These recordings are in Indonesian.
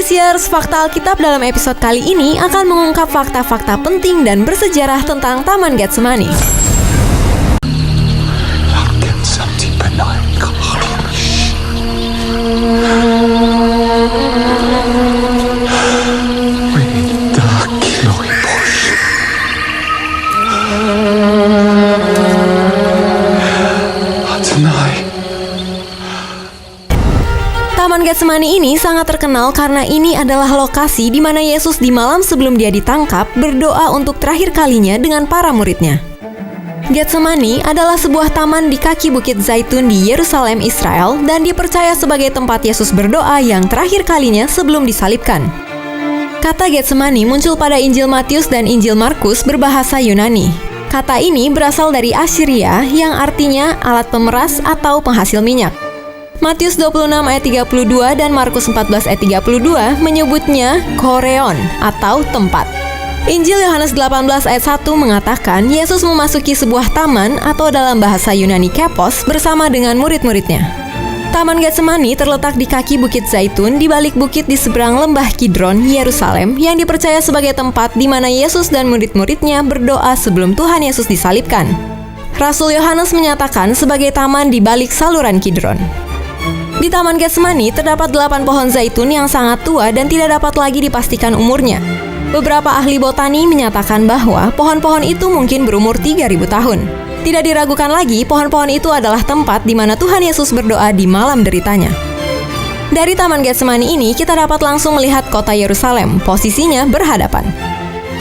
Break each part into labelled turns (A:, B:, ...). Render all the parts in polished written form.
A: Listeners, Fakta Alkitab dalam episode kali ini akan mengungkap fakta-fakta penting dan bersejarah tentang Taman Getsemani. Taman Getsemani ini sangat terkenal karena ini adalah lokasi di mana Yesus di malam sebelum dia ditangkap berdoa untuk terakhir kalinya dengan para muridnya. Getsemani adalah sebuah taman di kaki Bukit Zaitun di Yerusalem, Israel, dan dipercaya sebagai tempat Yesus berdoa yang terakhir kalinya sebelum disalibkan. Kata Getsemani muncul pada Injil Matius dan Injil Markus berbahasa Yunani. Kata ini berasal dari Assyria yang artinya alat pemeras atau penghasil minyak. Matius 26 ayat 32 dan Markus 14 ayat 32 menyebutnya koreon atau tempat. Injil Yohanes 18 ayat 1 mengatakan Yesus memasuki sebuah taman atau dalam bahasa Yunani kapos bersama dengan murid-muridnya. Taman Getsemani terletak di kaki Bukit Zaitun di balik bukit di seberang lembah Kidron, Yerusalem, yang dipercaya sebagai tempat di mana Yesus dan murid-muridnya berdoa sebelum Tuhan Yesus disalibkan. Rasul Yohanes menyatakan sebagai taman di balik saluran Kidron. Di Taman Getsemani terdapat 8 pohon zaitun yang sangat tua dan tidak dapat lagi dipastikan umurnya. Beberapa ahli botani menyatakan bahwa pohon-pohon itu mungkin berumur 3.000 tahun. Tidak diragukan lagi, pohon-pohon itu adalah tempat di mana Tuhan Yesus berdoa di malam deritanya. Dari Taman Getsemani ini, kita dapat langsung melihat kota Yerusalem, posisinya berhadapan.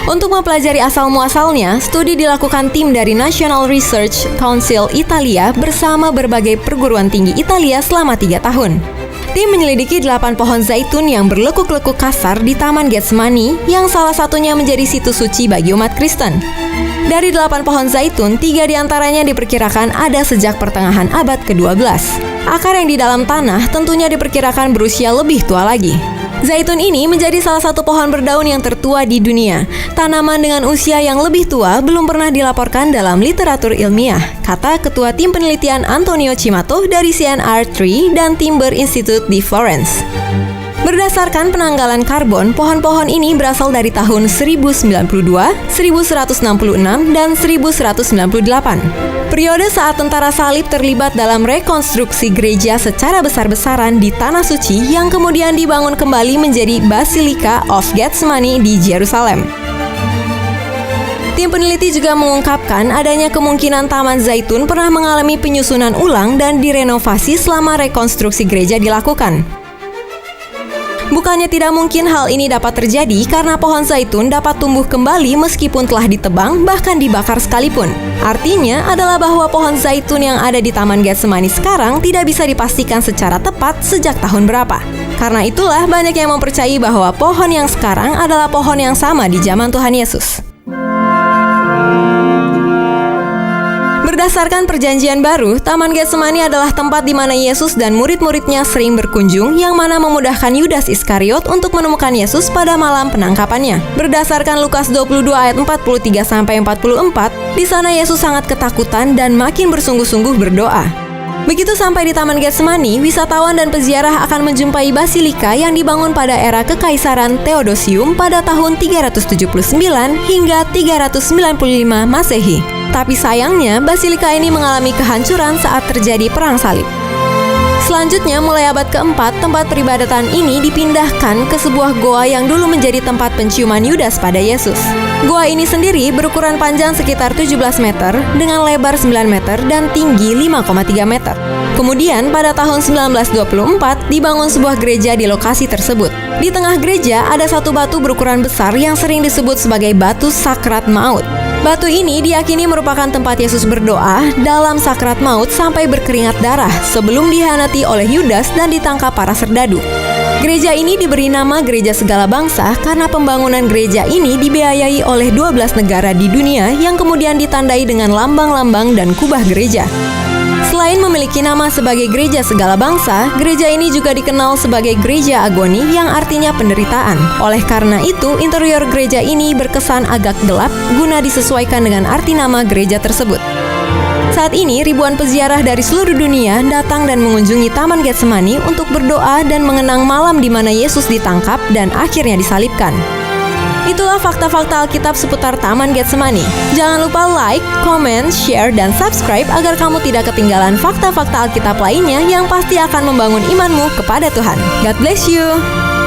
A: Untuk mempelajari asal-muasalnya, studi dilakukan tim dari National Research Council Italia bersama berbagai perguruan tinggi Italia selama 3 tahun. Tim menyelidiki 8 pohon zaitun yang berlekuk-lekuk kasar di Taman Getsemani, yang salah satunya menjadi situs suci bagi umat Kristen. Dari 8 pohon zaitun, 3 diantaranya diperkirakan ada sejak pertengahan abad ke-12. Akar yang di dalam tanah tentunya diperkirakan berusia lebih tua lagi. Zaitun ini menjadi salah satu pohon berdaun yang tertua di dunia. Tanaman dengan usia yang lebih tua belum pernah dilaporkan dalam literatur ilmiah, kata Ketua Tim Penelitian Antonio Cimato dari CNR Tree dan Timber Institute di Florence. Berdasarkan penanggalan karbon, pohon-pohon ini berasal dari tahun 1092, 1166, dan 1198. Periode saat tentara salib terlibat dalam rekonstruksi gereja secara besar-besaran di Tanah Suci yang kemudian dibangun kembali menjadi Basilica of Getsemani di Yerusalem. Tim peneliti juga mengungkapkan adanya kemungkinan Taman Zaitun pernah mengalami penyusunan ulang dan direnovasi selama rekonstruksi gereja dilakukan. Bukannya tidak mungkin hal ini dapat terjadi karena pohon zaitun dapat tumbuh kembali meskipun telah ditebang bahkan dibakar sekalipun. Artinya adalah bahwa pohon zaitun yang ada di Taman Getsemani sekarang tidak bisa dipastikan secara tepat sejak tahun berapa. Karena itulah banyak yang mempercayai bahwa pohon yang sekarang adalah pohon yang sama di zaman Tuhan Yesus. Berdasarkan Perjanjian Baru, Taman Getsemani adalah tempat di mana Yesus dan murid-muridnya sering berkunjung, yang mana memudahkan Yudas Iskariot untuk menemukan Yesus pada malam penangkapannya. Berdasarkan Lukas 22 ayat 43-44, di sana Yesus sangat ketakutan dan makin bersungguh-sungguh berdoa. Begitu sampai di Taman Getsemani, wisatawan dan peziarah akan menjumpai basilika yang dibangun pada era Kekaisaran Theodosium pada tahun 379 hingga 395 Masehi. Tapi sayangnya, basilika ini mengalami kehancuran saat terjadi Perang Salib. Selanjutnya, mulai abad ke-4, tempat peribadatan ini dipindahkan ke sebuah goa yang dulu menjadi tempat penciuman Yudas pada Yesus. Goa ini sendiri berukuran panjang sekitar 17 meter, dengan lebar 9 meter dan tinggi 5,3 meter. Kemudian, pada tahun 1924, dibangun sebuah gereja di lokasi tersebut. Di tengah gereja, ada satu batu berukuran besar yang sering disebut sebagai batu sakrat maut. Batu ini diyakini merupakan tempat Yesus berdoa dalam sakrat maut sampai berkeringat darah sebelum dihianati oleh Yudas dan ditangkap para serdadu. Gereja ini diberi nama Gereja Segala Bangsa karena pembangunan gereja ini dibiayai oleh 12 negara di dunia yang kemudian ditandai dengan lambang-lambang dan kubah gereja. Selain memiliki nama sebagai Gereja Segala Bangsa, gereja ini juga dikenal sebagai Gereja Agoni yang artinya penderitaan. Oleh karena itu, interior gereja ini berkesan agak gelap guna disesuaikan dengan arti nama gereja tersebut. Saat ini, ribuan peziarah dari seluruh dunia datang dan mengunjungi Taman Getsemani untuk berdoa dan mengenang malam di mana Yesus ditangkap dan akhirnya disalibkan. Itulah fakta-fakta Alkitab seputar Taman Getsemani. Jangan lupa like, comment, share, dan subscribe agar kamu tidak ketinggalan fakta-fakta Alkitab lainnya yang pasti akan membangun imanmu kepada Tuhan. God bless you!